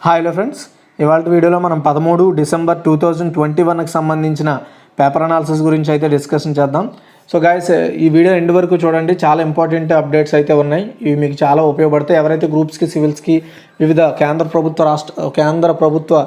Hello friends, ఇవాళ వీడియోలో మనం 13 డిసెంబర్ 2021కి సంబంధించిన పేపర్ అనాలిసిస్ గురించి అయితే డిస్కషన్ చేద్దాం. సో గైస్, ఈ వీడియో ఎండ్ వరకు చూడండి. చాలా ఇంపార్టెంట్ అప్డేట్స్ అయితే ఉన్నాయి. ఇవి మీకు చాలా ఉపయోగపడతాయి. ఎవరైతే గ్రూప్స్కి, సివిల్స్కి, వివిధ కేంద్ర ప్రభుత్వ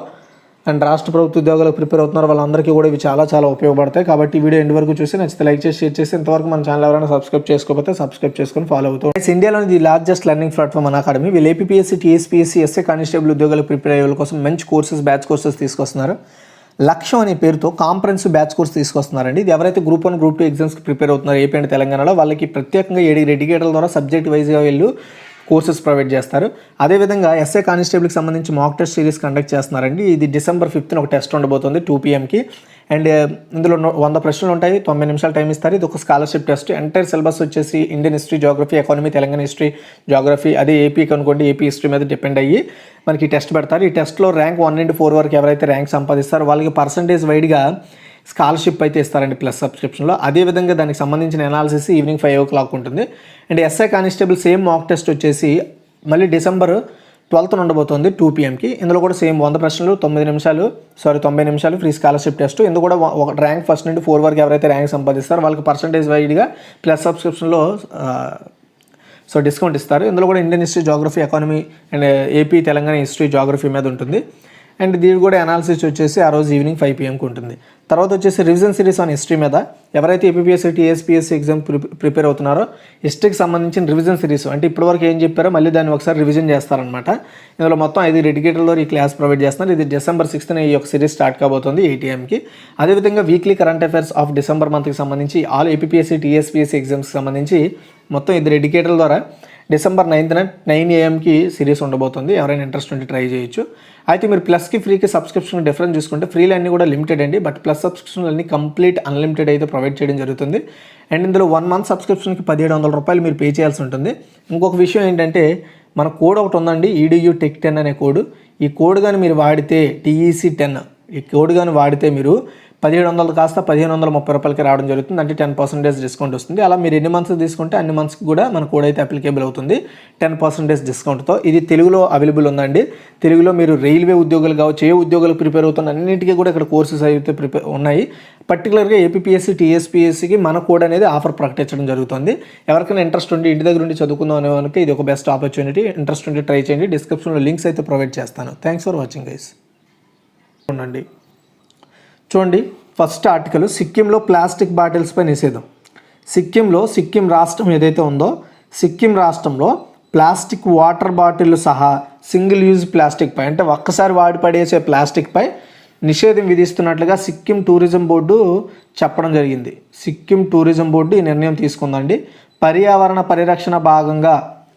అండ్ రాష్ట్ర ప్రభుత్వ ఉద్యోగాలకు ప్రిపేర్ అవుతున్నారు వాళ్ళందరికీ కూడా ఇవి చాలా ఉపయోగపడతాయి. కాబట్టి ఈ వీడియో ఎండ్ వరకు చూసి నచ్చితే లైక్ చేసి, షేర్ చేసి, ఇంతవరకు మన ఛానల్ ఎవరైనా సబ్స్క్రైబ్ చేసుకోకపోతే సబ్స్క్రైబ్ చేసుకొని ఫాలో అవుతాం. ఇండియాలోని the largest learning platform academy. వీళ్ళు ఏపీఎస్సీ, టీఎస్పీఎస్సీ, ఎస్ఏ కానిస్టేబుల్ ఉద్యోగాలకు ప్రిపేర్ అయ్యే వాళ్ళ కోసం మంచి బ్యాచ్ కోర్సెస్ తీసుకొస్తున్నారు. లక్ష్యం అనే పేరుతో కాంప్రహెన్సివ్ బ్యాచ్ కోర్స్ తీసుకొస్తున్నారండి. ఇది ఎవరైతే గ్రూప్ 1, గ్రూప్ 2 ఎగ్జామ్స్కి ప్రిపేర్ అవుతున్నారు ఏపీ అండ్ తెలంగాణలో, వాళ్ళకి ప్రత్యేకంగా 7 డెడికేటర్ల ద్వారా సబ్జెక్ట్ వైజ్గా వీళ్ళు కోర్సెస్ ప్రొవైడ్ చేస్తారు. అదేవిధంగా ఎస్ఏ కానిస్టేబుల్కి సంబంధించి మాక్ టెస్ట్ సిరీస్ కండక్ట్ చేస్తున్నారండి. ఇది December 5th ఒక టెస్ట్ ఉండబోతుంది 2 PM అండ్ ఇందులో 100 ప్రశ్నలు ఉంటాయి, 90 నిమిషాలు టైం ఇస్తారు. ఇది ఒక స్కాలర్షిప్ టెస్ట్. ఎంటైర్ సిలబస్ వచ్చేసి Indian history, geography, economy, Telangana history, geography, అదే ఏపీకి అనుకోండి ఏపీ హిస్టరీ మీద డిపెండ్ అయ్యి మనకి టెస్ట్ పెడతారు. ఈ టెస్ట్లో ర్యాంక్ 1 నుండి 4 వరకు ఎవరైతే ర్యాంక్ సంపాదిస్తారో వాళ్ళకి పర్సంటేజ్ వైడ్గా స్కాలర్షిప్ అయితే ఇస్తారండి ప్లస్ సబ్స్క్రిప్షన్లో. అదేవిధంగా దానికి సంబంధించిన అనాలిసిస్ ఈవినింగ్ 5 o'clock ఉంటుంది. And SI constable same mock test వచ్చేసి మళ్ళీ December 12th ఉండబోతుంది 2 PM. ఇందులో కూడా సేమ్ 100 ప్రశ్నలు, 90 నిమిషాలు ఫ్రీ స్కాలర్షిప్ టెస్ట్. ఇందులో కూడా ర్యాంక్ 1 నుండి 4 వరకు ఎవరైతే ర్యాంక్ సంపాదిస్తారో వాళ్ళకి పర్సంటేజ్ వైడ్గా ప్లస్ సబ్స్క్రిప్షన్లో డిస్కౌంట్ ఇస్తారు. ఇందులో కూడా Indian history, geography, economy and AP, Telangana history, geography మీద ఉంటుంది. అండ్ దీని కూడా అనాలిసిస్ వచ్చేసి ఆ రోజు ఈవినింగ్ 5 PM ఉంటుంది. తర్వాత వచ్చేసి రివిజన్ సిరీస్ ఆన్ హిస్టరీ మీద ఎవరైతే ఏపీఎస్సీ, టీఎస్పీఎస్సీ ఎగ్జామ్ ప్రిపేర్ అవుతున్నారో హిస్టరీకి సంబంధించిన రివిజన్ సిరీస్, అంటే ఇప్పటివరకు ఏం చెప్పారో మళ్ళీ దాన్ని ఒకసారి రివిజన్ చేస్తారనమాట. ఇందులో మొత్తం 5 డెడికేటర్లో ఈ క్లాస్ ప్రొవైడ్ చేస్తున్నారు. ఇది December 6th ఈ యొక్క సిరీస్ స్టార్ట్ కాబోతుంది 8 AM. అదేవిధంగా weekly current affairs of December మంత్కి సంబంధించి ఆల్ ఏపీఎస్సీ, టీఎస్పీఎస్సీ ఎగ్జామ్స్కి సంబంధించి మొత్తం 5 డెడికేటర్ల ద్వారా December 9th 9 AM సిరీస్ ఉండబోతుంది. ఎవరైనా ఇంట్రెస్ట్ ఉంటే ట్రై చేయొచ్చు. అయితే మీరు ప్లస్కి, ఫ్రీకి సబ్స్క్రిప్షన్ డిఫరెన్స్ చూసుకుంటే ఫ్రీలు అన్నీ కూడా లిమిటెడ్ అండి, బట్ ప్లస్ సబ్స్క్రిప్షన్లు అన్నీ కంప్లీట్ అన్లిమిటెడ్ అయితే ప్రొవైడ్ చేయడం జరుగుతుంది. అండ్ ఇందులో 1 month సబ్స్క్రిప్షన్కి 1700 రూపాయలు మీరు పే చేయాల్సి ఉంటుంది. ఇంకొక విషయం ఏంటంటే మన కోడ్ ఒకటి ఉందండి, EDU Tech 10 అనే కోడ్. ఈ కోడ్ కానీ మీరు వాడితే TEC10 ఈ కోడ్ కానీ వాడితే మీరు 1700 కాస్త 1530 రూపాయలకి రావడం జరుగుతుంది. అంటే 10% డిస్కౌంట్ వస్తుంది. అలా మీరు ఎన్ని మంత్స్ తీసుకుంటే అన్ని మంత్స్కి కూడా మన కోడ్ అయితే అప్లికేబుల్ అవుతుంది 10% డిస్కౌంట్తో. ఇది తెలుగులో అవైలబుల్ ఉందండి. తెలుగులో మీరు రైల్వే ఉద్యోగాలు కావచ్చు, ఏ ఉద్యోగాలు ప్రిపేర్ అవుతున్న అన్నింటికీ కూడా ఇక్కడ కోర్సెస్ అయితే ఉన్నాయి. పర్టికులర్గా ఏపీఎస్సీ, టీఎస్పీఎస్సీకి మన కోడ్ అనేది ఆఫర్ ప్రకటించడం జరుగుతుంది. ఎవరికైనా ఇంట్రెస్ట్ ఉండి ఇంటి దగ్గర ఉండి చదువుకుందాం అనే వాళ్ళకి ఇది ఒక బెస్ట్ ఆపర్చునిటీ. ఇంట్రెస్ట్ ఉంటే ట్రై చేయండి. డిస్క్రిప్షన్లో లింక్స్ అయితే ప్రొవైడ్ చేస్తాను. Thanks for watching guys. ఉండండి, చూడండి ఫస్ట్ ఆర్టికల్, సిక్కింలో ప్లాస్టిక్ బాటిల్స్పై నిషేధం. సిక్కిం రాష్ట్రం ఏదైతే ఉందో సిక్కిం రాష్ట్రంలో ప్లాస్టిక్ వాటర్ బాటిల్ సహా సింగిల్ యూజ్ ప్లాస్టిక్పై, అంటే ఒక్కసారి వాడి పడేసే ప్లాస్టిక్పై నిషేధం విధిస్తున్నట్లుగా సిక్కిం టూరిజం బోర్డు చెప్పడం జరిగింది. సిక్కిం టూరిజం బోర్డు ఈ నిర్ణయం తీసుకుందండి. పర్యావరణ పరిరక్షణ భాగంగా,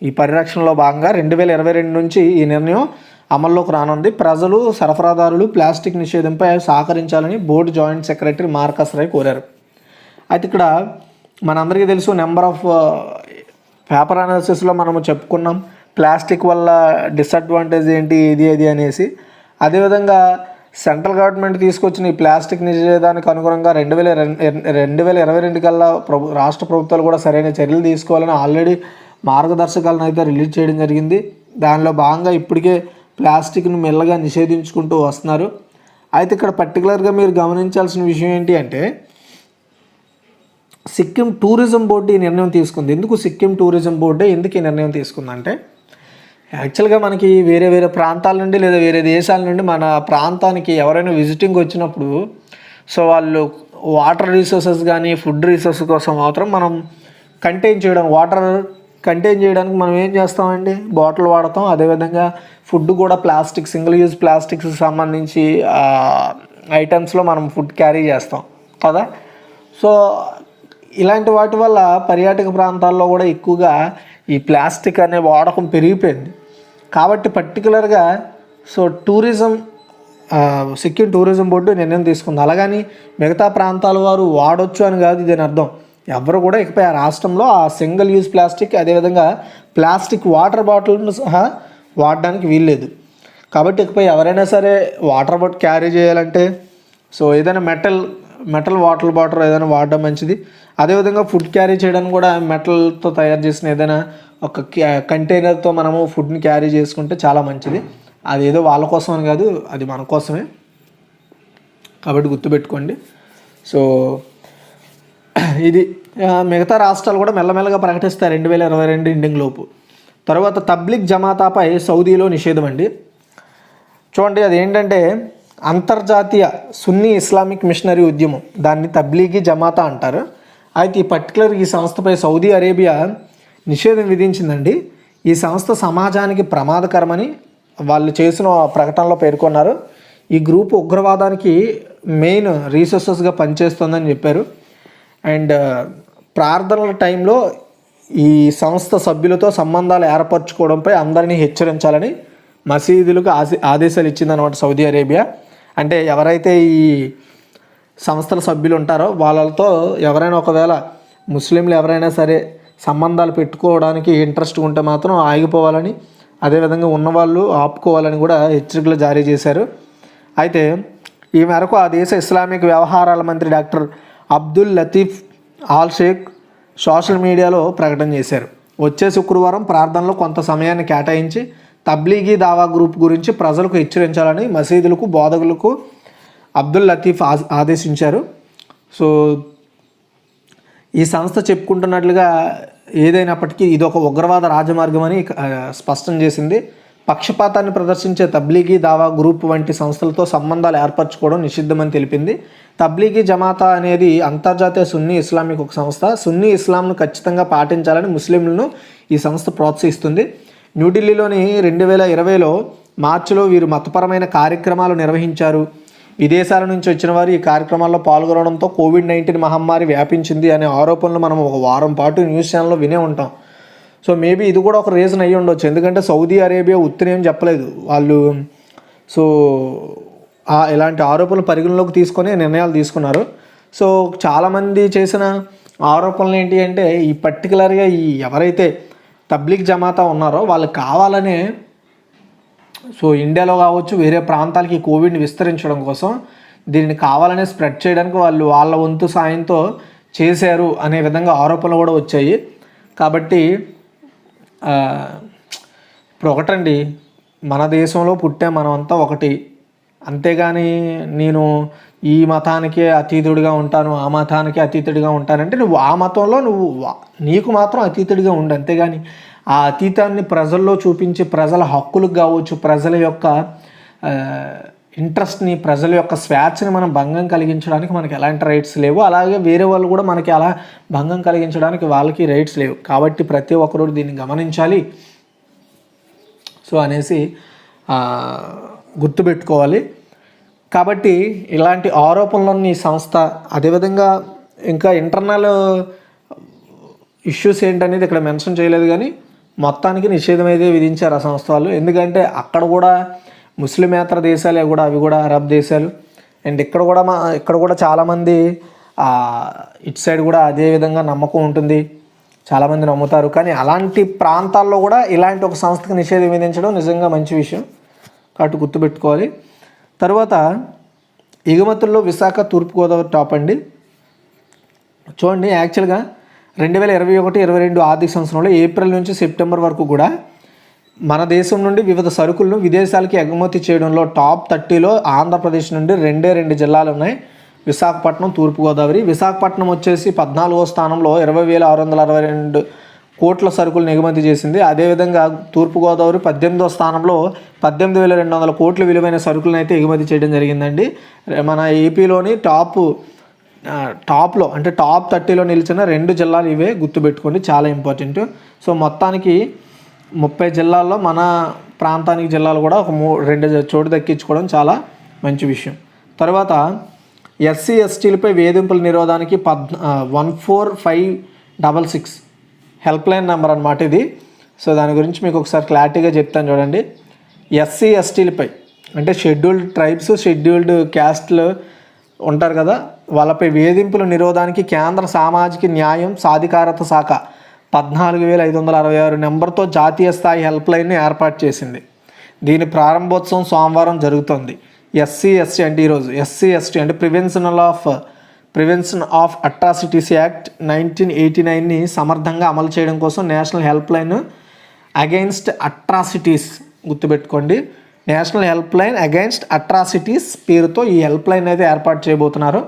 ఈ పరిరక్షణలో భాగంగా 2022 నుంచి ఈ నిర్ణయం అమల్లోకి రానుంది. ప్రజలు, సరఫరాదారులు ప్లాస్టిక్ నిషేధంపై సహకరించాలని board joint secretary Marcus Roy కోరారు. అయితే ఇక్కడ మనందరికీ తెలుసు, నెంబర్ ఆఫ్ పేపర్ అనాలిసిస్లో మనము చెప్పుకున్నాం ప్లాస్టిక్ వల్ల డిసడ్వాంటేజ్ ఏంటి, ఇది అనేసి. అదేవిధంగా సెంట్రల్ గవర్నమెంట్ తీసుకొచ్చిన ఈ ప్లాస్టిక్ నిషేధానికి అనుగుణంగా 2022 కల్లా రాష్ట్ర ప్రభుత్వాలు కూడా సరైన చర్యలు తీసుకోవాలని ఆల్రెడీ మార్గదర్శకాలను అయితే రిలీజ్ చేయడం జరిగింది. దానిలో భాగంగా ఇప్పటికే ప్లాస్టిక్ను మెల్లగా నిషేధించుకుంటూ వస్తున్నారు. అయితే ఇక్కడ పర్టికులర్గా మీరు గమనించాల్సిన విషయం ఏంటి అంటే సిక్కిం టూరిజం బోర్డు ఈ నిర్ణయం తీసుకుంది. ఎందుకు సిక్కిం టూరిజం బోర్డే ఎందుకు ఈ నిర్ణయం తీసుకుందంటే, యాక్చువల్గా మనకి వేరే ప్రాంతాల నుండి లేదా వేరే దేశాల నుండి మన ప్రాంతానికి ఎవరైనా విజిటింగ్ వచ్చినప్పుడు సో వాళ్ళు వాటర్ రిసోర్సెస్ కానీ ఫుడ్ రిసోర్సెస్ కోసం మాత్రం మనం వాటర్ కంటైన్ చేయడానికి మనం ఏం చేస్తామండి, బాటిల్ వాడతాం. అదేవిధంగా ఫుడ్ కూడా ప్లాస్టిక్, సింగిల్ యూజ్ ప్లాస్టిక్స్ సంబంధించి ఐటమ్స్లో మనం ఫుడ్ క్యారీ చేస్తాం కదా. సో ఇలాంటి వాటి వల్ల పర్యాటక ప్రాంతాల్లో కూడా ఎక్కువగా ఈ ప్లాస్టిక్ అనే వాడకం పెరిగిపోయింది. కాబట్టి పర్టికులర్గా సిక్కిం టూరిజం బోర్డు నిర్ణయం తీసుకుంది. అలాగని మిగతా ప్రాంతాల వారు వాడొచ్చు అని కాదు దీని అర్థం. ఎవరు కూడా ఇకపై ఆ రాష్ట్రంలో ఆ సింగిల్ యూజ్ ప్లాస్టిక్, అదేవిధంగా ప్లాస్టిక్ వాటర్ బాటిల్ను సహా వాడడానికి వీల్లేదు. కాబట్టి ఇకపై ఎవరైనా సరే వాటర్ బాటిల్ క్యారీ చేయాలంటే ఏదైనా మెటల్ వాటర్ బాటిల్ ఏదైనా వాడడం మంచిది. అదేవిధంగా ఫుడ్ క్యారీ చేయడానికి కూడా మెటల్తో తయారు చేసిన ఏదైనా ఒక కంటైనర్తో మనము ఫుడ్ని క్యారీ చేసుకుంటే చాలా మంచిది. అది ఏదో వాళ్ళ కోసం అని కాదు, అది మన కోసమే, కాబట్టి గుర్తుపెట్టుకోండి. సో ఇది మిగతా రాష్ట్రాలు కూడా మెల్లమెల్లగా ప్రకటిస్తారు 2022 ఎండింగ్ లోపు. తర్వాత తబ్లిగ్ జమాతాపై సౌదీలో నిషేధం అండి. చూడండి, అదేంటంటే అంతర్జాతీయ సున్నీ ఇస్లామిక్ మిషనరీ ఉద్యమం, దాన్ని తబ్లీగీ జమాతా అంటారు. అయితే ఈ పర్టికులర్ ఈ సంస్థపై సౌదీ అరేబియా నిషేధం విధించిందండి. ఈ సంస్థ సమాజానికి ప్రమాదకరమని వాళ్ళు చేసిన ప్రకటనలో పేర్కొన్నారు. ఈ గ్రూప్ ఉగ్రవాదానికి మెయిన్ రీసోర్సెస్గా పనిచేస్తుందని చెప్పారు. అండ్ ప్రార్థనల టైంలో ఈ సంస్థ సభ్యులతో సంబంధాలు ఏర్పరచుకోవడంపై అందరినీ హెచ్చరించాలని మసీదులకు ఆదేశాలు ఇచ్చిందన్నమాట సౌదీ అరేబియా. అంటే ఎవరైతే ఈ సంస్థల సభ్యులు ఉంటారో వాళ్ళతో ఎవరైనా ఒకవేళ ముస్లింలు ఎవరైనా సరే సంబంధాలు పెట్టుకోవడానికి ఇంట్రెస్ట్ ఉంటే మాత్రం ఆగిపోవాలని, అదేవిధంగా ఉన్నవాళ్ళు ఆపుకోవాలని కూడా హెచ్చరికలు జారీ చేశారు. అయితే ఈ మేరకు ఆ దేశ ఇస్లామిక్ వ్యవహారాల మంత్రి doctor Abdul Latif Al Sheikh social మీడియాలో ప్రకటన చేశారు. వచ్చే శుక్రవారం ప్రార్థనలో కొంత సమయాన్ని కేటాయించి తబ్లీగీ దావా గ్రూప్ గురించి ప్రజలకు హెచ్చరించాలని మసీదులకు బోధకులకు అబ్దుల్ లతీఫ్ ఆదేశించారు. సో ఈ సంస్థ చెప్పుకుంటున్నట్లుగా ఏదైనప్పటికీ ఇది ఒక ఉగ్రవాద రాజమార్గం అని స్పష్టం చేసింది. పక్షపాతాన్ని ప్రదర్శించే తబ్లీగీ దావా గ్రూప్ వంటి సంస్థలతో సంబంధాలు ఏర్పరచుకోవడం నిషిద్ధమని తెలిపింది. తబ్లీగీ జమాతా అనేది అంతర్జాతీయ సున్నీ ఇస్లామిక్ ఒక సంస్థ. సున్నీ ఇస్లాంను ఖచ్చితంగా పాటించాలని ముస్లింలను ఈ సంస్థ ప్రోత్సహిస్తుంది. న్యూఢిల్లీలోని 2020లో మార్చిలో వీరు మతపరమైన కార్యక్రమాలు నిర్వహించారు. విదేశాల నుంచి వచ్చిన వారు ఈ కార్యక్రమాల్లో పాల్గొనడంతో కోవిడ్-19 మహమ్మారి వ్యాపించింది అనే ఆరోపణలు మనం ఒక వారం పాటు న్యూస్ ఛానల్లో వినే ఉంటాం. సో మేబీ ఇది కూడా ఒక రీజన్ అయ్యి ఉండొచ్చు, ఎందుకంటే సౌదీ అరేబియా ఉత్తరేం చెప్పలేదు వాళ్ళు. సో ఇలాంటి ఆరోపణలు పరిగణలోకి తీసుకొని నిర్ణయాలు తీసుకున్నారు. సో చాలామంది చేసిన ఆరోపణలు ఏంటి అంటే ఈ పర్టికులర్గా ఈ ఎవరైతే తబ్లీగ్ జమాతా ఉన్నారో వాళ్ళు కావాలనే, సో ఇండియాలో కావచ్చు వేరే ప్రాంతాలకి కోవిడ్ని విస్తరించడం కోసం దీన్ని కావాలనే స్ప్రెడ్ చేయడానికి వాళ్ళు వాళ్ళ వంతు సాయంతో చేశారు అనే విధంగా ఆరోపణలు కూడా వచ్చాయి. కాబట్టి ఇప్పుడు ఒకటండి, మన దేశంలో పుట్టే మనమంతా ఒకటి, అంతేగాని నేను ఈ మతానికి అతీతుడిగా ఉంటాను ఆ మతానికి అతీతుడిగా ఉంటానంటే నువ్వు ఆ మతంలో నీకు మాత్రం అతీతుడిగా ఉండు, అంతేగాని ఆ అతీతాన్ని ప్రజల్లో చూపించి ప్రజల హక్కులకు కావచ్చు, ప్రజల యొక్క ఇంట్రెస్ట్ని, ప్రజల యొక్క స్వేచ్ఛని మనం భంగం కలిగించడానికి మనకి ఎలాంటి రైట్స్ లేవు. అలాగే వేరే వాళ్ళు కూడా మనకి అలా భంగం కలిగించడానికి వాళ్ళకి రైట్స్ లేవు. కాబట్టి ప్రతి ఒక్కరు దీన్ని గమనించాలి. సో అనేసి గుర్తుపెట్టుకోవాలి. కాబట్టి ఇలాంటి ఆరోపణలన్నీ సంస్థ, అదేవిధంగా ఇంకా ఇంటర్నల్ ఇష్యూస్ ఏంటనేది ఇక్కడ మెన్షన్ చేయలేదు, కానీ మొత్తానికి నిషేధం అయితే విధించారు ఆ సంస్థ వాళ్ళు. ఎందుకంటే అక్కడ కూడా ముస్లిమేతర దేశాలే కూడా, అవి కూడా అరబ్ దేశాలు. అండ్ ఇక్కడ కూడా చాలామంది ఇటు సైడ్ కూడా అదే విధంగా నమ్మకం ఉంటుంది, చాలామంది నమ్ముతారు. కానీ అలాంటి ప్రాంతాల్లో కూడా ఇలాంటి ఒక సంస్థకు నిషేధం విధించడం నిజంగా మంచి విషయం, కాబట్టి గుర్తుపెట్టుకోవాలి. తర్వాత ఎగుమతుల్లో విశాఖ తూర్పుగోదావరి టాప్ అండి. చూడండి, యాక్చువల్గా 2021-22 ఆర్థిక సంవత్సరంలో ఏప్రిల్ నుంచి సెప్టెంబర్ వరకు కూడా మన దేశం నుండి వివిధ సరుకులను విదేశాలకి ఎగుమతి చేయడంలో టాప్ 30లో ఆంధ్రప్రదేశ్ నుండి 2 జిల్లాలు ఉన్నాయి, విశాఖపట్నం, తూర్పుగోదావరి. విశాఖపట్నం వచ్చేసి 14వ స్థానంలో 20,662 కోట్ల సరుకులను ఎగుమతి చేసింది. అదేవిధంగా తూర్పుగోదావరి 18వ స్థానంలో 18,200 కోట్ల విలువైన సరుకులను అయితే ఎగుమతి చేయడం జరిగిందండి. మన ఏపీలోని టాప్లో అంటే టాప్ 30లో నిలిచిన 2 జిల్లాలు ఇవే, గుర్తుపెట్టుకోండి, చాలా ఇంపార్టెంట్. సో మొత్తానికి 30 జిల్లాల్లో మన ప్రాంతానికి జిల్లాలు కూడా ఒక 2 చోటు దక్కించుకోవడం చాలా మంచి విషయం. తర్వాత ఎస్సీ ఎస్టీలపై వేధింపుల నిరోధానికి 14566 హెల్ప్ లైన్ నెంబర్ అనమాట ఇది. సో దాని గురించి మీకు ఒకసారి క్లారిటీగా చెప్తాను చూడండి. ఎస్సీ ఎస్టీలపై అంటే షెడ్యూల్డ్ ట్రైబ్స్, షెడ్యూల్డ్ క్యాస్ట్లు ఉంటారు కదా, వాళ్ళపై వేధింపుల నిరోధానికి కేంద్ర సామాజిక న్యాయం సాధికారత శాఖ 14,566 నెంబర్తో జాతీయ స్థాయి హెల్ప్ లైన్ని ఏర్పాటు చేసింది. దీని ప్రారంభోత్సవం సోమవారం జరుగుతుంది. ఎస్సీ ఎస్టీ అంటే ఈరోజు ఎస్సీ ఎస్టీ అంటే ప్రివెన్షన్ ఆఫ్ అట్రాసిటీస్ యాక్ట్ 1989ని సమర్థంగా అమలు చేయడం కోసం national helpline against atrocities, గుర్తుపెట్టుకోండి, national helpline against atrocities పేరుతో ఈ హెల్ప్ లైన్ అయితే ఏర్పాటు చేయబోతున్నారు.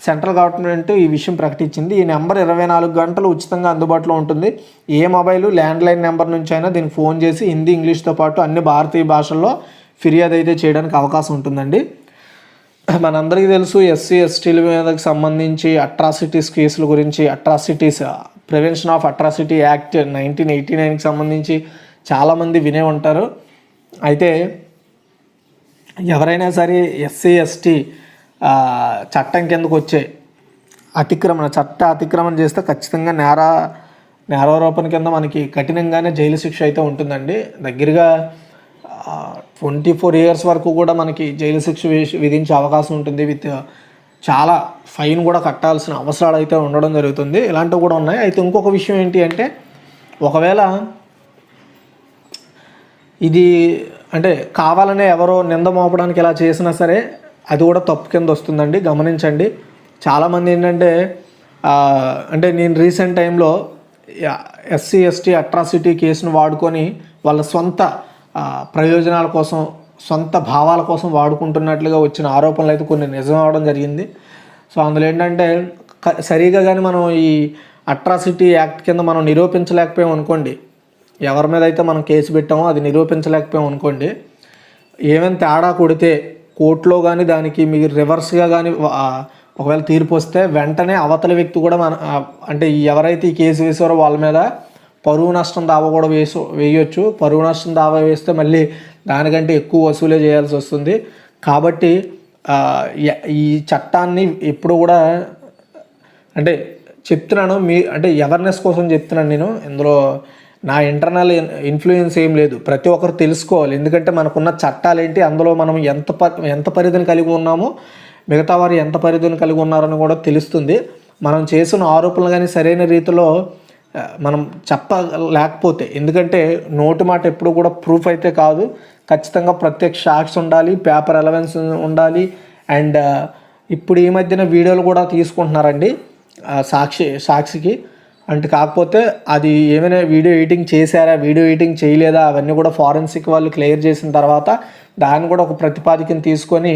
సెంట్రల్ గవర్నమెంట్ ఈ విషయం ప్రకటించింది. ఈ నెంబర్ 24 గంటలు ఉచితంగా అందుబాటులో ఉంటుంది. ఏ మొబైల్ ల్యాండ్లైన్ నెంబర్ నుంచి అయినా దీనికి ఫోన్ చేసి హిందీ, ఇంగ్లీష్తో పాటు అన్ని భారతీయ భాషల్లో ఫిర్యాదు అయితే చేయడానికి అవకాశం ఉంటుందండి. మనందరికీ తెలుసు ఎస్సీ ఎస్టీల మీదకి సంబంధించి అట్రాసిటీస్ కేసుల గురించి, atrocities prevention of atrocity act 1989కి సంబంధించి చాలామంది వినే ఉంటారు. అయితే ఎవరైనా సరే ఎస్సీ ఎస్టీ చట్టం కిందకు వచ్చే అతిక్రమణ చేస్తే ఖచ్చితంగా నేరారోపణ కింద మనకి కఠినంగానే జైలు శిక్ష అయితే ఉంటుందండి. దగ్గరగా 24 years వరకు కూడా మనకి జైలు శిక్ష విధించే అవకాశం ఉంటుంది. విత్ చాలా ఫైన్ కూడా కట్టాల్సిన అవసరాలు అయితే ఉండడం జరుగుతుంది. ఇలాంటివి కూడా ఉన్నాయి. అయితే ఇంకొక విషయం ఏంటి అంటే, ఒకవేళ ఇది అంటే కావాలనే ఎవరో నింద మోపడానికి ఇలా చేసినా సరే అది కూడా తప్పు కింద వస్తుందండి, గమనించండి. చాలామంది ఏంటంటే అంటే నేను రీసెంట్ టైంలో ఎస్సీ ఎస్టీ అట్రాసిటీ కేసును వాడుకొని వాళ్ళ సొంత ప్రయోజనాల కోసం, సొంత భావాల కోసం వాడుకుంటున్నట్లుగా వచ్చిన ఆరోపణలు అయితే కొన్ని నిజం అవడం జరిగింది. సో అందులో ఏంటంటే సరిగా కానీ మనం ఈ అట్రాసిటీ యాక్ట్ కింద మనం నిరూపించలేకపోయాం అనుకోండి, ఎవరి మీద అయితే మనం కేసు పెట్టామో అది నిరూపించలేకపోయాం అనుకోండి, ఏమైనా తేడా కొడితే కోర్టులో కానీ దానికి మీరు రివర్స్గా కానీ ఒకవేళ తీర్పు వస్తే వెంటనే అవతల వ్యక్తి కూడా అంటే ఎవరైతే ఈ కేసు వేసారో వాళ్ళ మీద పరువు నష్టం దావా కూడా వేయొచ్చు. పరువు నష్టం దావా వేస్తే మళ్ళీ దానికంటే ఎక్కువ వసూలే చేయాల్సి వస్తుంది. కాబట్టి ఈ చట్టాన్ని ఎప్పుడు కూడా అంటే చెప్తున్నాను, అంటే అవేర్నెస్ కోసం చెప్తున్నాను నేను. ఇందులో నా ఇంటర్నల్ ఇన్ఫ్లుయెన్స్ ఏం లేదు. ప్రతి ఒక్కరు తెలుసుకోవాలి. ఎందుకంటే మనకున్న చట్టాలు ఏంటి, అందులో మనం ఎంత పరిధిని కలిగి ఉన్నామో మిగతా వారు ఎంత పరిధిని కలిగి ఉన్నారని కూడా తెలుస్తుంది. మనం చేసిన ఆరోపణలు కానీ సరైన రీతిలో మనం చెప్పలేకపోతే, ఎందుకంటే నోటి మాట ఎప్పుడు కూడా ప్రూఫ్ అయితే కాదు, ఖచ్చితంగా ప్రత్యక్ష సాక్షి ఉండాలి, పేపర్ ఎలవెన్స్ ఉండాలి. అండ్ ఇప్పుడు ఈ మధ్యన వీడియోలు కూడా తీసుకుంటున్నారండి సాక్షికి. అంటే కాకపోతే అది ఏమైనా వీడియో ఎడిటింగ్ చేశారా, వీడియో ఎడిటింగ్ చేయలేదా, అవన్నీ కూడా ఫారెన్సిక్ వాళ్ళు క్లియర్ చేసిన తర్వాత దాన్ని కూడా ఒక ప్రతిపాదికను తీసుకొని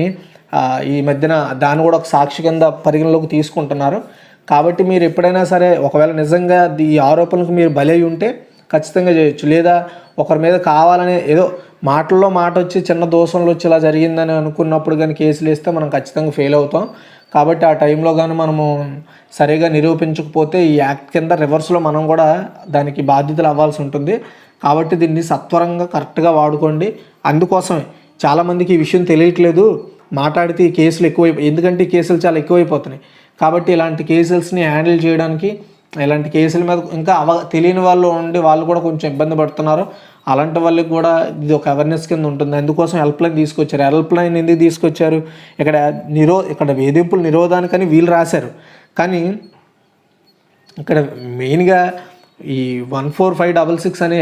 ఈ మధ్యన దాన్ని కూడా ఒక సాక్షి కింద పరిగణలోకి తీసుకుంటున్నారు. కాబట్టి మీరు ఎప్పుడైనా సరే ఒకవేళ నిజంగా ఈ ఆరోపణలకు మీరు బలి అయి ఉంటే ఖచ్చితంగా చేయొచ్చు. లేదా ఒకరి మీద కావాలనే ఏదో మాటల్లో మాట వచ్చి చిన్న దోషంలో వచ్చి ఇలా జరిగిందని అనుకున్నప్పుడు కానీ కేసులు వేస్తే మనం ఖచ్చితంగా ఫెయిల్ అవుతాం. కాబట్టి ఆ టైంలో కానీ మనము సరిగా నిరూపించకపోతే ఈ యాక్ట్ కింద రివర్స్లో మనం కూడా దానికి బాధ్యతలు అవ్వాల్సి ఉంటుంది. కాబట్టి దీన్ని సత్వరంగా కరెక్ట్గా వాడుకోండి. అందుకోసమే చాలామందికి ఈ విషయం తెలియట్లేదు, మాట్లాడితే ఈ కేసులు ఎందుకంటే ఈ కేసులు చాలా ఎక్కువైపోతున్నాయి. కాబట్టి ఇలాంటి కేసెస్ని హ్యాండిల్ చేయడానికి, ఇలాంటి కేసుల మీద ఇంకా తెలియని వాళ్ళు ఉండి వాళ్ళు కూడా కొంచెం ఇబ్బంది పడుతున్నారు. అలాంటి వాళ్ళకి కూడా ఇది ఒక అవేర్నెస్ కింద ఉంటుంది. అందుకోసం హెల్ప్ లైన్ తీసుకొచ్చారు. హెల్ప్ లైన్ ఎందుకు తీసుకొచ్చారు, ఇక్కడ వేధింపుల నిరోధానికని వీళ్ళు రాశారు. కానీ ఇక్కడ మెయిన్గా ఈ 14566 అనే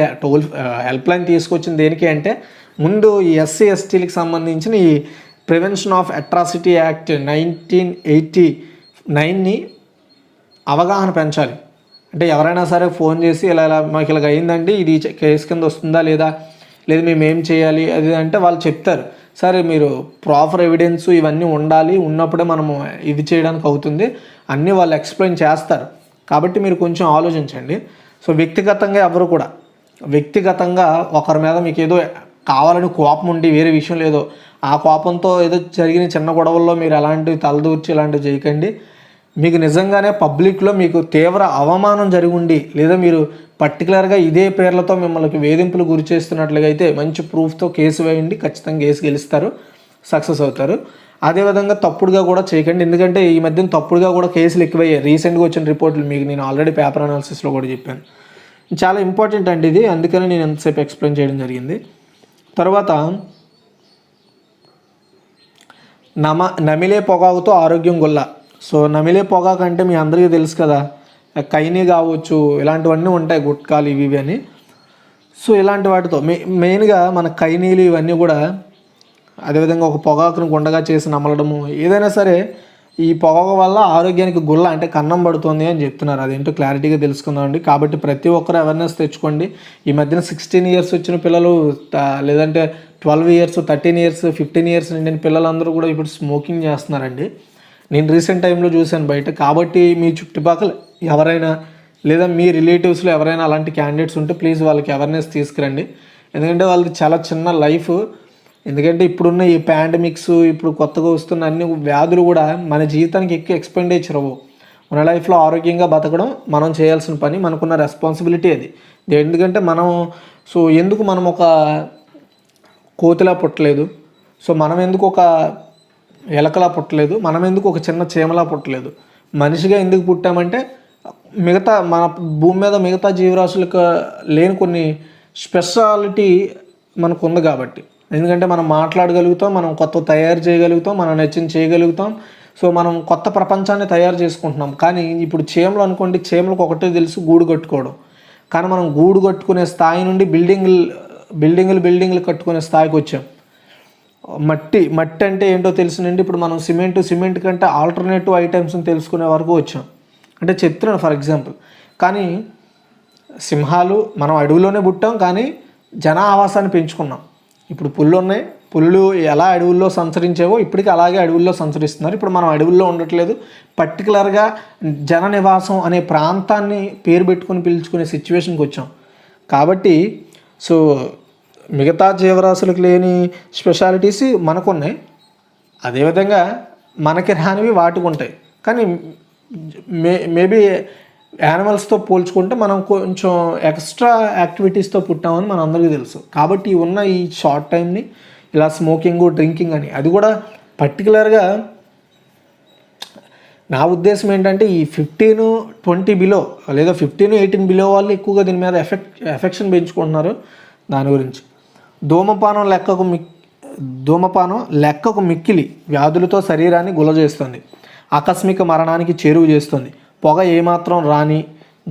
హెల్ప్ లైన్ తీసుకొచ్చింది దేనికి అంటే, ముందు ఈ ఎస్సీ ఎస్టీలకు సంబంధించిన ఈ ప్రివెన్షన్ ఆఫ్ అట్రాసిటీ యాక్ట్ 1989ని అవగాహన పెంచాలి. అంటే ఎవరైనా సరే ఫోన్ చేసి ఇలా మాకు ఇలాగ అయిందండి, ఇది కేసు కింద వస్తుందా లేదా మేము ఏం చేయాలి అది అంటే వాళ్ళు చెప్తారు. సరే మీరు ప్రాపర్ ఎవిడెన్స్ ఇవన్నీ ఉండాలి, ఉన్నప్పుడే మనము ఇది చేయడానికి అవుతుంది అన్నీ వాళ్ళు ఎక్స్ప్లెయిన్ చేస్తారు. కాబట్టి మీరు కొంచెం ఆలోచించండి. సో వ్యక్తిగతంగా ఎవరు కూడా ఒకరి మీద మీకు ఏదో కావాలని కోపం ఉండి వేరే విషయం లేదో ఆ కోపంతో ఏదో జరిగిన చిన్న గొడవల్లో మీరు అలాంటివి తలదూర్చి ఇలాంటివి చేయకండి. మీకు నిజంగానే పబ్లిక్లో మీకు తీవ్ర అవమానం జరిగి ఉండి లేదా మీరు పర్టికులర్గా ఇదే పేర్లతో మిమ్మల్ని వేధింపులు గురి చేస్తున్నట్లుగా అయితే మంచి ప్రూఫ్తో కేసు వేయండి, ఖచ్చితంగా కేసు గెలుస్తారు, సక్సెస్ అవుతారు. అదేవిధంగా తప్పుడుగా కూడా చేయకండి. ఎందుకంటే ఈ మధ్యన తప్పుడుగా కూడా కేసులు ఎక్కువయ్యాయి. రీసెంట్గా వచ్చిన రిపోర్ట్లు మీకు నేను ఆల్రెడీ పేపర్ అనాలిసిస్లో కూడా చెప్పాను. చాలా ఇంపార్టెంట్ అండి ఇది, అందుకని నేను ఎంతసేపు ఎక్స్ప్లెయిన్ చేయడం జరిగింది. తర్వాత నమిలే పొగాకుతో ఆరోగ్యం గొల్ల. సో నమిలే పొగాకు అంటే మీ అందరికీ తెలుసు కదా, కైనీ కావచ్చు, ఇలాంటివన్నీ ఉంటాయి, గుట్కాలు ఇవి అని. సో ఇలాంటి వాటితో మెయిన్గా మన కైనీలు ఇవన్నీ కూడా, అదేవిధంగా ఒక పొగాకును గుండగా చేసి నమలడము, ఏదైనా సరే ఈ పొగ వల్ల ఆరోగ్యానికి గుల్ల అంటే కన్నం పడుతుంది అని చెప్తున్నారు. అదేంటో క్లారిటీగా తెలుసుకుందామండి. కాబట్టి ప్రతి ఒక్కరు అవేర్నెస్ తెచ్చుకోండి. ఈ మధ్యన 16 ఇయర్స్ వచ్చిన పిల్లలు లేదంటే 12 ఇయర్స్, 13 ఇయర్స్, 15 ఇయర్స్ నిండిన పిల్లలందరూ కూడా ఇప్పుడు స్మోకింగ్ చేస్తున్నారండి. నేను రీసెంట్ టైంలో చూశాను బయట. కాబట్టి మీ చుట్టుపక్కల ఎవరైనా లేదా మీ రిలేటివ్స్లో ఎవరైనా అలాంటి క్యాండిడేట్స్ ఉంటే ప్లీజ్ వాళ్ళకి అవేర్నెస్ తీసుకురండి. ఎందుకంటే వాళ్ళకి చాలా చిన్న లైఫ్. ఎందుకంటే ఇప్పుడున్న ఈ పాండమిక్స్, ఇప్పుడు కొత్తగా వస్తున్న అన్ని వ్యాధులు కూడా మన జీవితానికి ఎక్కువ ఎక్స్పెండిచర్ అవ్వవు. మన లైఫ్లో ఆరోగ్యంగా బతకడం మనం చేయాల్సిన పని, మనకున్న రెస్పాన్సిబిలిటీ అది. ఎందుకంటే ఎందుకు మనం ఒక కోతిలా పుట్టలేదు, మనం ఎందుకు ఒక ఎలకలా పుట్టలేదు, మనం ఎందుకు ఒక చిన్న చీమలా పుట్టలేదు, మనిషిగా ఎందుకు పుట్టామంటే మిగతా మన భూమి మీద మిగతా జీవరాశులకు లేని కొన్ని స్పెషాలిటీ మనకు ఉంది కాబట్టి. ఎందుకంటే మనం మాట్లాడగలుగుతాం, మనం కొత్త తయారు చేయగలుగుతాం, మనం నచ్చింది చేయగలుగుతాం. మనం కొత్త ప్రపంచాన్ని తయారు చేసుకుంటున్నాం. కానీ ఇప్పుడు చీమలు అనుకోండి, చీమలకు ఒకటే తెలుసు, గూడు కట్టుకోవడం. కానీ మనం గూడు కట్టుకునే స్థాయి నుండి బిల్డింగులు కట్టుకునే స్థాయికి వచ్చాం. మట్టి అంటే ఏంటో తెలిసినండి. ఇప్పుడు మనం సిమెంట్ కంటే ఆల్టర్నేటివ్ ఐటమ్స్ని తెలుసుకునే వరకు వచ్చాం. అంటే చెప్తున్నాను ఫర్ ఎగ్జాంపుల్. కానీ సింహాలు మనం అడవిలోనే పుట్టాం, కానీ జన ఆవాసాన్ని పెంచుకున్నాం. ఇప్పుడు పులులు ఎలా అడవుల్లో సంచరించేవో ఇప్పటికీ అలాగే అడవుల్లో సంచరిస్తున్నారు. ఇప్పుడు మనం అడవుల్లో ఉండట్లేదు, పర్టికులర్గా జన నివాసం అనే ప్రాంతాన్ని పేరు పెట్టుకుని పిలుచుకునే సిచ్యువేషన్కి వచ్చాం. కాబట్టి మిగతా జీవరాశులకు లేని స్పెషాలిటీస్ మనకున్నాయి, అదేవిధంగా మనకి రానివి వాటికి ఉంటాయి. కానీ మేబీ యానిమల్స్తో పోల్చుకుంటే మనం కొంచెం ఎక్స్ట్రా యాక్టివిటీస్తో పుట్టామని మన అందరికీ తెలుసు. కాబట్టి ఉన్న ఈ షార్ట్ టైంని ఇలా స్మోకింగ్, డ్రింకింగ్ అని, అది కూడా పర్టికులర్గా నా ఉద్దేశం ఏంటంటే ఈ 15-20 బిలో లేదా 15-18 బిలో వాళ్ళు ఎక్కువగా దీని మీద ఎఫెక్షన్ పెంచుకుంటున్నారు. దాని గురించి ధూమపానం లెక్కకు మిక్కిలి వ్యాధులతో శరీరాన్ని గులజేస్తుంది, ఆకస్మిక మరణానికి చేరువ చేస్తుంది. పొగ ఏమాత్రం రాని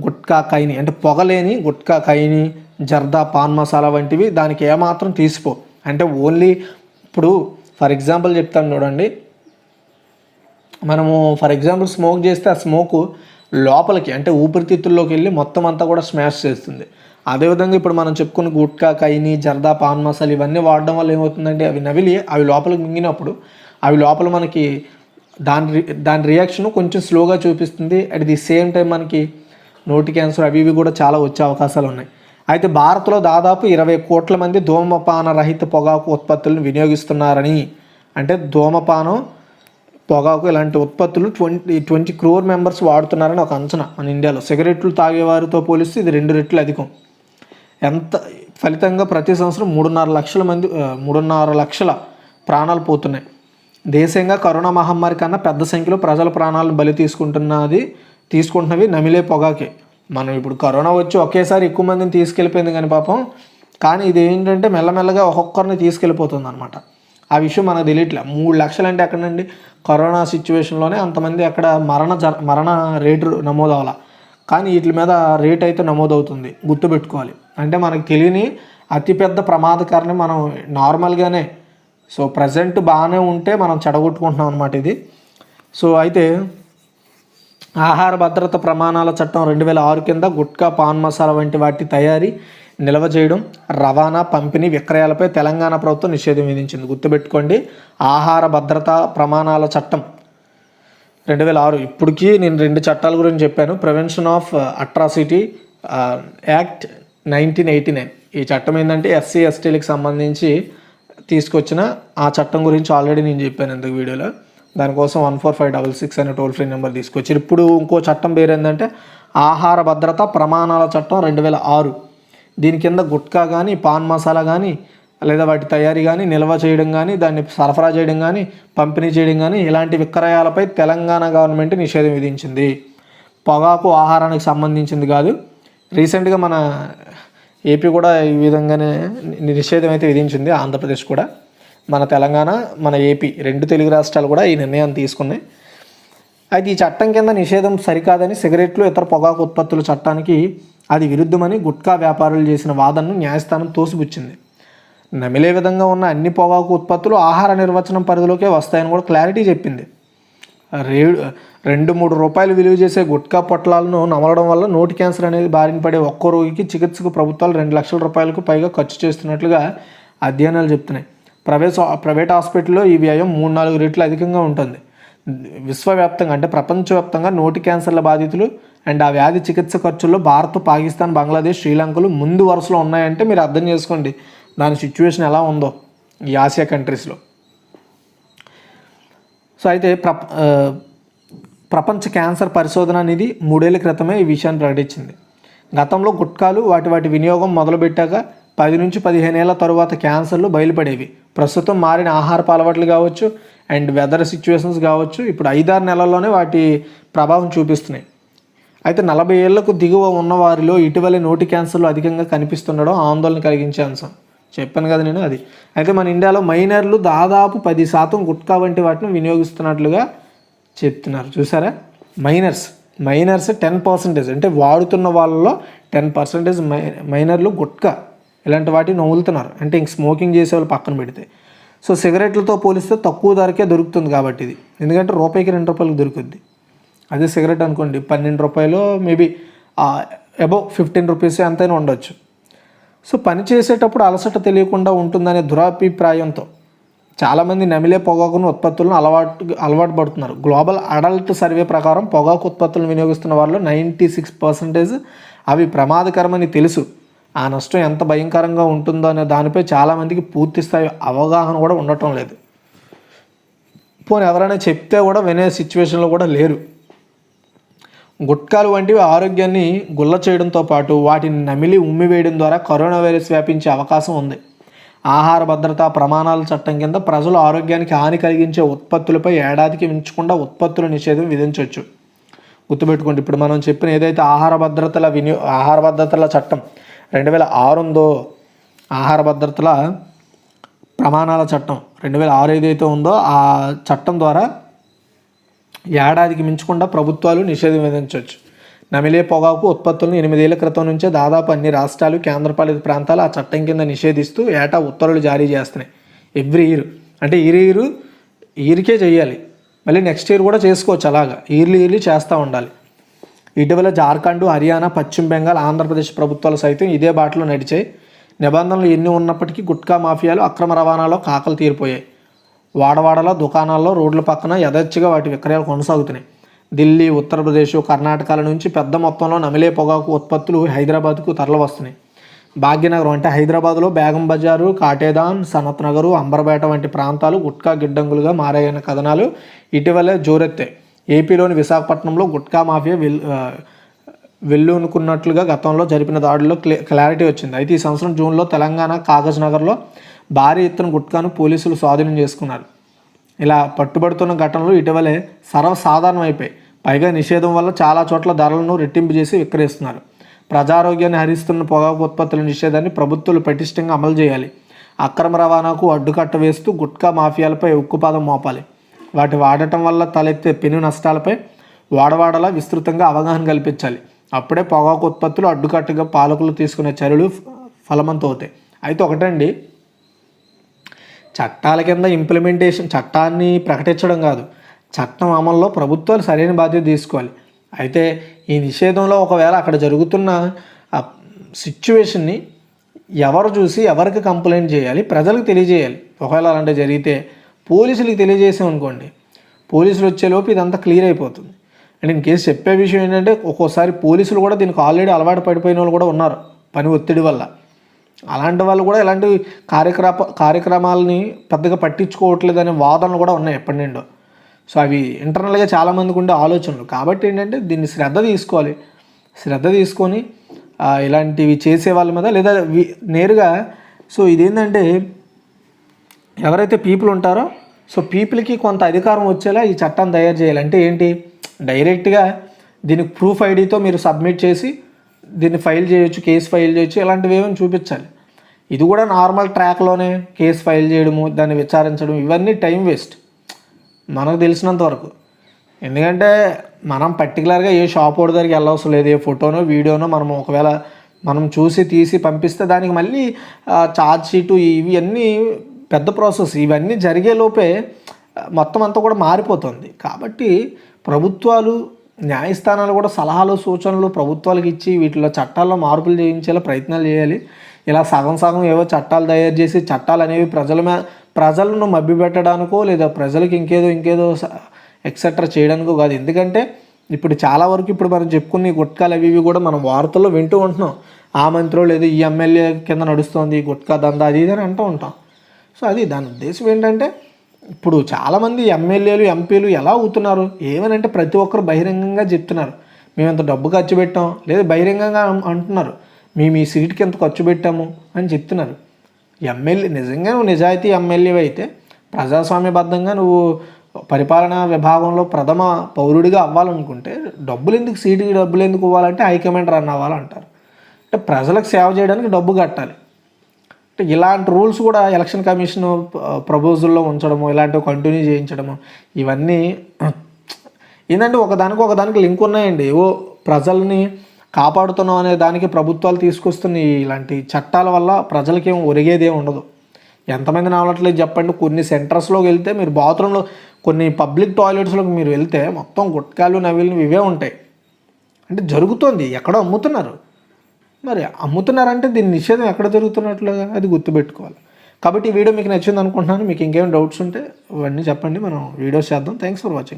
గుట్కా, ఖైని అంటే పొగలేని గుట్కా, ఖైని, జర్దా, పాన్ మసాలా వంటివి దానికి ఏమాత్రం తీసిపో. అంటే ఓన్లీ ఇప్పుడు ఫర్ ఎగ్జాంపుల్ చెప్తాను చూడండి. మనము ఫర్ ఎగ్జాంపుల్ స్మోక్ చేస్తే ఆ స్మోకు లోపలికి అంటే ఊపిరితిత్తుల్లోకి వెళ్ళి మొత్తం అంతా కూడా స్మాష్ చేస్తుంది. అదేవిధంగా ఇప్పుడు మనం చెప్పుకున్న గుట్కా, ఖైని, జర్దా, పాన్ మసాలా ఇవన్నీ వాడడం వల్ల ఏమవుతుందంటే అవి నవిలి అవి లోపలికి మింగినప్పుడు అవి లోపల మనకి దాని రియాక్షన్ కొంచెం స్లోగా చూపిస్తుంది. అట్ ది సేమ్ టైం మనకి నోటి క్యాన్సర్ అవి కూడా చాలా వచ్చే అవకాశాలు ఉన్నాయి. అయితే భారత్లో దాదాపు 20 కోట్ల మంది ధూమపాన రహిత పొగాకు ఉత్పత్తులను వినియోగిస్తున్నారని, అంటే ధూమపానం, పొగాకు ఇలాంటి ఉత్పత్తులు 20 crore మెంబర్స్ వాడుతున్నారని ఒక అంచనా మన ఇండియాలో. సిగరెట్లు తాగేవారితో పోలిస్తే ఇది 2 రెట్లు అధికం. ఫలితంగా ప్రతి సంవత్సరం 3.5 లక్షల ప్రాణాలు పోతున్నాయి. దేశంగా కరోనా మహమ్మారి కన్నా పెద్ద సంఖ్యలో ప్రజల ప్రాణాలను బలి తీసుకుంటున్నవి నమిలే పొగాకే. మనం ఇప్పుడు కరోనా వచ్చి ఒకేసారి ఎక్కువ మందిని తీసుకెళ్ళిపోయింది కానీ పాపం, కానీ ఇది ఏంటంటే మెల్లమెల్లగా ఒక్కొక్కరిని తీసుకెళ్ళిపోతుంది అనమాట. ఆ విషయం మనకు తెలియట్లే. 3 లక్షలు అంటే ఎక్కడండి, కరోనా సిచ్యువేషన్లోనే అంతమంది అక్కడ మరణ రేటు నమోదు అవ్వాలి. కానీ వీటి మీద రేట్ అయితే నమోదవుతుంది, గుర్తుపెట్టుకోవాలి. అంటే మనకు తెలియని అతిపెద్ద ప్రమాదకారిని మనం నార్మల్గానే ప్రజెంట్ బాగానే ఉంటే మనం చెడగొట్టుకుంటున్నాం అనమాట ఇది. అయితే ఆహార భద్రత ప్రమాణాల చట్టం 2006 కింద గుట్కా, పాన్ మసాలా వంటి వాటి తయారీ, నిల్వ చేయడం, రవాణా, పంపిణీ, విక్రయాలపై తెలంగాణ ప్రభుత్వం నిషేధం విధించింది. గుర్తుపెట్టుకోండి, ఆహార భద్రతా ప్రమాణాల చట్టం 2006. ఇప్పటికీ నేను 2 చట్టాల గురించి చెప్పాను. Prevention of atrocity act 1989. ఈ చట్టం ఏంటంటే ఎస్సీ ఎస్టీలకు సంబంధించి తీసుకొచ్చిన ఆ చట్టం గురించి ఆల్రెడీ నేను చెప్పాను ఇంతకు వీడియోలో. దానికోసం 14566 అనే టోల్ ఫ్రీ నెంబర్ తీసుకొచ్చారు. ఇప్పుడు ఇంకో చట్టం పేరు ఏంటంటే ఆహార భద్రత ప్రమాణాల చట్టం 2006. దీని కింద గుట్కా కానీ, పాన్ మసాలా కానీ, లేదా వాటి తయారీ కానీ, నిల్వ చేయడం కానీ, దాన్ని సరఫరా చేయడం కానీ, పంపిణీ చేయడం కానీ ఇలాంటి విక్రయాలపై తెలంగాణ గవర్నమెంట్ నిషేధం విధించింది. పొగాకు ఆహారానికి సంబంధించింది కాదు. రీసెంట్గా మన ఏపీ కూడా ఈ విధంగానే నిషేధం అయితే విధించింది. ఆంధ్రప్రదేశ్ కూడా, మన తెలంగాణ, మన ఏపీ 2 తెలుగు రాష్ట్రాలు కూడా ఈ నిర్ణయాన్ని తీసుకున్నాయి. అయితే ఈ చట్టం కింద నిషేధం సరికాదని సిగరెట్లు, ఇతర పొగాకు ఉత్పత్తుల చట్టానికి అది విరుద్ధమని గుట్కా వ్యాపారులు చేసిన వాదనను న్యాయస్థానం తోసిపుచ్చింది. నమిలే విధంగా ఉన్న అన్ని పొగాకు ఉత్పత్తులు ఆహార నిర్వచనం పరిధిలోకే వస్తాయని కూడా క్లారిటీ చెప్పింది. ₹2-3 విలువ చేసే గుట్కా పొట్లాలను నమలడం వల్ల నోటి క్యాన్సర్ అనేది బారిన పడే ఒక్కో రోగికి చికిత్సకు ప్రభుత్వాలు ₹2,00,000 పైగా ఖర్చు చేస్తున్నట్లుగా అధ్యయనాలు చెప్తున్నాయి. ప్రైవేట్ హాస్పిటల్లో ఈ వ్యయం 3-4 రెట్లు అధికంగా ఉంటుంది. విశ్వవ్యాప్తంగా అంటే ప్రపంచవ్యాప్తంగా నోటి క్యాన్సర్ల బాధితులు అండ్ ఆ వ్యాధి చికిత్స ఖర్చుల్లో భారత్, పాకిస్తాన్, బంగ్లాదేశ్, శ్రీలంకలు ముందు వరుసలో ఉన్నాయంటే మీరు అర్థం చేసుకోండి దాని సిచ్యువేషన్ ఎలా ఉందో ఈ ఆసియా కంట్రీస్లో. సో అయితే ప్రపంచ క్యాన్సర్ పరిశోధన అనేది 3 ఏళ్ల క్రితమే ఈ విషయాన్ని ప్రకటించింది. గతంలో గుట్కాలు వాటి వినియోగం మొదలుపెట్టాక 10 నుంచి 15 ఏళ్ల తరువాత క్యాన్సర్లు బయలుపడేవి. ప్రస్తుతం మారిన ఆహారపు అలవాట్లు కావచ్చు అండ్ వెదర్ సిచ్యువేషన్స్ కావచ్చు ఇప్పుడు 5-6 నెలల్లోనే వాటి ప్రభావం చూపిస్తున్నాయి. అయితే 40 ఏళ్లకు దిగువ ఉన్న వారిలో ఇటీవలే నోటి క్యాన్సర్లు అధికంగా కనిపిస్తుండడం ఆందోళన కలిగించే అంశం. చెప్పాను కదా నేను అది. అయితే మన ఇండియాలో మైనర్లు దాదాపు 10% గుట్కా వంటి వాటిని వినియోగిస్తున్నట్లుగా చెప్తున్నారు. చూసారా, మైనర్స్ 10% అంటే వాడుతున్న వాళ్ళలో 10% మైనర్లు గుట్కా ఇలాంటి వాటిని నవ్వులుతున్నారు. అంటే ఇంక స్మోకింగ్ చేసే వాళ్ళు పక్కన పెడితే. సో సిగరెట్లతో పోలిస్తే తక్కువ ధరకే దొరుకుతుంది కాబట్టి ఇది, ఎందుకంటే రూపాయికి ₹2 దొరుకుద్ది. అదే సిగరెట్ అనుకోండి ₹12 మేబీ అబౌవ్ ₹15 ఎంతైనా ఉండొచ్చు. సో పని చేసేటప్పుడు అలసట తెలియకుండా ఉంటుందనే దురాభిప్రాయంతో చాలామంది నమిలే పొగాకును ఉత్పత్తులను అలవాటు పడుతున్నారు. గ్లోబల్ అడల్ట్ సర్వే ప్రకారం పొగాకు ఉత్పత్తులను వినియోగిస్తున్న వారిలో 96% అవి ప్రమాదకరమని తెలుసు. ఆ నష్టం ఎంత భయంకరంగా ఉంటుందో అనే దానిపై చాలామందికి పూర్తి స్థాయి అవగాహన కూడా ఉండటం లేదు. పోనీ ఎవరైనా చెప్తే కూడా వినే సిచ్యువేషన్లో కూడా లేరు. గుట్కాలు వంటివి ఆరోగ్యాన్ని గుల్ల చేయడంతో పాటు వాటిని నమిలి ఉమ్మివేయడం ద్వారా కరోనా వైరస్ వ్యాపించే అవకాశం ఉంది. ఆహార భద్రతా ప్రమాణాల చట్టం కింద ప్రజలు ఆరోగ్యానికి హాని కలిగించే ఉత్పత్తులపై ఏడాదికి మించకుండా ఉత్పత్తుల నిషేధం విధించవచ్చు. గుర్తుపెట్టుకోండి, ఇప్పుడు మనం చెప్పిన ఏదైతే ఆహార భద్రతల చట్టం 2006 ఉందో, ఆహార భద్రతల ప్రమాణాల చట్టం 2006 ఏదైతే ఉందో ఆ చట్టం ద్వారా ఏడాదికి మించకుండా ప్రభుత్వాలు నిషేధం విధించవచ్చు. నమిలే పొగాకు ఉత్పత్తులను 8 ఏళ్ల క్రితం నుంచే దాదాపు అన్ని రాష్ట్రాలు, కేంద్రపాలిత ప్రాంతాలు ఆ చట్టం కింద నిషేధిస్తూ ఏటా ఉత్తర్వులు జారీ చేస్తున్నాయి. ఎవ్రీ ఇయర్ అంటే ఇయర్కే చేయాలి, మళ్ళీ నెక్స్ట్ ఇయర్ కూడా చేసుకోవచ్చు. అలాగా ఇయర్లీ చేస్తూ ఉండాలి. ఇటీవల జార్ఖండ్, హర్యానా, పశ్చిమ బెంగాల్, ఆంధ్రప్రదేశ్ ప్రభుత్వాలు సైతం ఇదే బాటలో నడిచాయి. నిబంధనలు ఎన్ని ఉన్నప్పటికీ గుట్కా మాఫియాలు అక్రమ రవాణాలో కాకలు తీరిపోయాయి. వాడవాడలో, దుకాణాల్లో, రోడ్ల పక్కన యథేచ్ఛగా వాటి విక్రయాలు కొనసాగుతున్నాయి. ఢిల్లీ, ఉత్తరప్రదేశ్, కర్ణాటకల నుంచి పెద్ద మొత్తంలో నమిలే పొగాకు ఉత్పత్తులు హైదరాబాద్కు తరలివస్తున్నాయి. భాగ్యనగరం అంటే హైదరాబాద్లో బేగం బజారు, కాటేదాన్, సనత్ నగరు, అంబర్పేట వంటి ప్రాంతాలు గుట్కా గిడ్డంగులుగా మారాయన్న కథనాలు ఇటీవలే జోరెత్తాయి. ఏపీలోని విశాఖపట్నంలో గుట్కా మాఫియా వెల్లునుకున్నట్లుగా గతంలో జరిపిన దాడుల్లో క్లారిటీ వచ్చింది. అయితే ఈ సంవత్సరం జూన్లో తెలంగాణ కాగజ్ నగర్లో భారీ ఎత్తున గుట్కాను పోలీసులు స్వాధీనం చేసుకున్నారు. ఇలా పట్టుబడుతున్న ఘటనలు ఇటీవలే సర్వసాధారణం అయిపోయాయి. పైగా నిషేధం వల్ల చాలా చోట్ల ధరలను రెట్టింపు చేసి విక్రయిస్తున్నారు. ప్రజారోగ్యాన్ని హరిస్తున్న పొగాకు ఉత్పత్తుల నిషేధాన్ని ప్రభుత్వాలు పటిష్టంగా అమలు చేయాలి. అక్రమ రవాణాకు అడ్డుకట్ట వేస్తూ గుట్కా మాఫియాలపై ఉక్కుపాదం మోపాలి. వాటి వాడటం వల్ల తలెత్తే పెను నష్టాలపై వాడవాడలా విస్తృతంగా అవగాహన కల్పించాలి. అప్పుడే పొగాకు ఉత్పత్తులు అడ్డుకట్టుగా పాలకులు తీసుకునే చర్యలు ఫలవంతమవుతాయి. అయితే ఒకటండి, చట్టాల కింద ఇంప్లిమెంటేషన్, చట్టాన్ని ప్రకటించడం కాదు, చట్టం అమల్లో ప్రభుత్వాలు సరైన బాధ్యత తీసుకోవాలి. అయితే ఈ నిషేధంలో ఒకవేళ అక్కడ జరుగుతున్న సిచ్యువేషన్ని ఎవరు చూసి ఎవరికి కంప్లైంట్ చేయాలి, ప్రజలకు తెలియజేయాలి. ఒకవేళ అలాంటి జరిగితే పోలీసులకు తెలియజేసామనుకోండి, పోలీసులు వచ్చేలోపు ఇదంతా క్లియర్ అయిపోతుంది. అండ్ ఇన్ కేసు చెప్పే విషయం ఏంటంటే ఒక్కోసారి పోలీసులు కూడా దీనికి ఆల్రెడీ అలవాటు పడిపోయిన వాళ్ళు కూడా ఉన్నారు పని ఒత్తిడి వల్ల. అలాంటి వాళ్ళు కూడా ఇలాంటి కార్యక్రమాలని పెద్దగా పట్టించుకోవట్లేదనే వాదనలు కూడా ఉన్నాయి ఎప్పటి నుండో. సో అవి ఇంటర్నల్గా చాలామందికి ఉండే ఆలోచనలు. కాబట్టి ఏంటంటే దీన్ని శ్రద్ధ తీసుకొని ఇలాంటివి చేసే వాళ్ళ మీద లేదా నేరుగా సో ఇదేంటంటే ఎవరైతే పీపుల్ ఉంటారో సో పీపుల్కి కొంత అధికారం వచ్చేలా ఈ చట్టాన్ని తయారు చేయాలి. అంటే ఏంటి, డైరెక్ట్గా దీనికి ప్రూఫ్ ఐడితో మీరు సబ్మిట్ చేసి దీన్ని ఫైల్ చేయొచ్చు, కేసు ఫైల్ చేయొచ్చు, ఇలాంటివి ఏమైనా చూపించాలి. ఇది కూడా నార్మల్ ట్రాక్లోనే కేసు ఫైల్ చేయడము, దాన్ని విచారించడం, ఇవన్నీ టైం వేస్ట్ మనకు తెలిసినంత వరకు. ఎందుకంటే మనం పర్టికులర్గా ఏ షాప్ ఓడి దగ్గరికి వెళ్ళవసరం లేదు. ఏ ఫోటోనో వీడియోనో మనం చూసి తీసి పంపిస్తే దానికి మళ్ళీ ఛార్జ్ షీటు ఇవి అన్నీ పెద్ద ప్రాసెస్. ఇవన్నీ జరిగేలోపే మొత్తం అంతా కూడా మారిపోతుంది. కాబట్టి ప్రభుత్వాలు, న్యాయస్థానాలు కూడా సలహాలు, సూచనలు ప్రభుత్వాలకు ఇచ్చి వీటిలో చట్టాల్లో మార్పులు చేయించేలా ప్రయత్నాలు చేయాలి. ఇలా సగం సగం ఏవో చట్టాలు తయారు చేసి చట్టాలు అనేవి ప్రజలను మభ్యపెట్టడానికో లేదా ప్రజలకు ఇంకేదో ఎక్సెట్రా చేయడానికో కాదు. ఎందుకంటే ఇప్పుడు చాలా వరకు ఇప్పుడు మనం చెప్పుకున్న గుట్కాలు అవి కూడా మనం వార్తల్లో వింటూ ఉంటున్నాం. ఆ మంత్రో లేదు ఈ ఎమ్మెల్యే కింద నడుస్తుంది గుట్కా దందా అది ఇది అని అంటూ ఉంటాం. సో అది దాని ఉద్దేశం ఏంటంటే ఇప్పుడు చాలామంది ఎమ్మెల్యేలు, ఎంపీలు ఎలా అవుతున్నారు ఏమనంటే ప్రతి ఒక్కరు బహిరంగంగా చెప్తున్నారు, మేము ఇంత డబ్బు ఖర్చు పెట్టాం, లేదా బహిరంగంగా అంటున్నారు మేము ఈ సీట్కి ఎంత ఖర్చు పెట్టాము అని చెప్తున్నారు. ఎమ్మెల్యే నిజంగా నువ్వు నిజాయితీ ఎమ్మెల్యే అయితే ప్రజాస్వామ్యబద్ధంగా నువ్వు పరిపాలనా విభాగంలో ప్రథమ పౌరుడిగా అవ్వాలనుకుంటే సీటుకి డబ్బులు ఎందుకు ఇవ్వాలంటే హైకమాండ్ రన్ అవ్వాలంటారు. అంటే ప్రజలకు సేవ చేయడానికి డబ్బు కట్టాలి. అంటే ఇలాంటి రూల్స్ కూడా ఎలక్షన్ కమిషన్ ప్రపోజల్లో ఉంచడము, ఇలాంటివి కంటిన్యూ చేయించడము, ఇవన్నీ ఏంటంటే ఒకదానికి లింక్ ఉన్నాయండి. ఏవో ప్రజల్ని కాపాడుతున్నాం అనే దానికి ప్రభుత్వాలు తీసుకొస్తున్న ఇలాంటి చట్టాల వల్ల ప్రజలకేం ఒరిగేదేం ఉండదు. ఎంతమంది నవలట్లేదు చెప్పండి. కొన్ని సెంటర్స్లోకి వెళ్తే మీరు బాత్రూంలో, కొన్ని పబ్లిక్ టాయిలెట్స్లోకి మీరు వెళ్తే మొత్తం గుట్కాలు, నవిలు ఇవే ఉంటాయి. అంటే జరుగుతోంది, ఎక్కడో అమ్ముతున్నారు. మరి అమ్ముతున్నారంటే దీని నిషేధం ఎక్కడ జరుగుతున్నట్లుగా అది గుర్తుపెట్టుకోవాలి. కాబట్టి ఈ వీడియో మీకు నచ్చింది అనుకుంటున్నాను. మీకు ఇంకేమైనా డౌట్స్ ఉంటే ఇవన్నీ చెప్పండి, మనం వీడియోస్ చేద్దాం. Thanks for watching.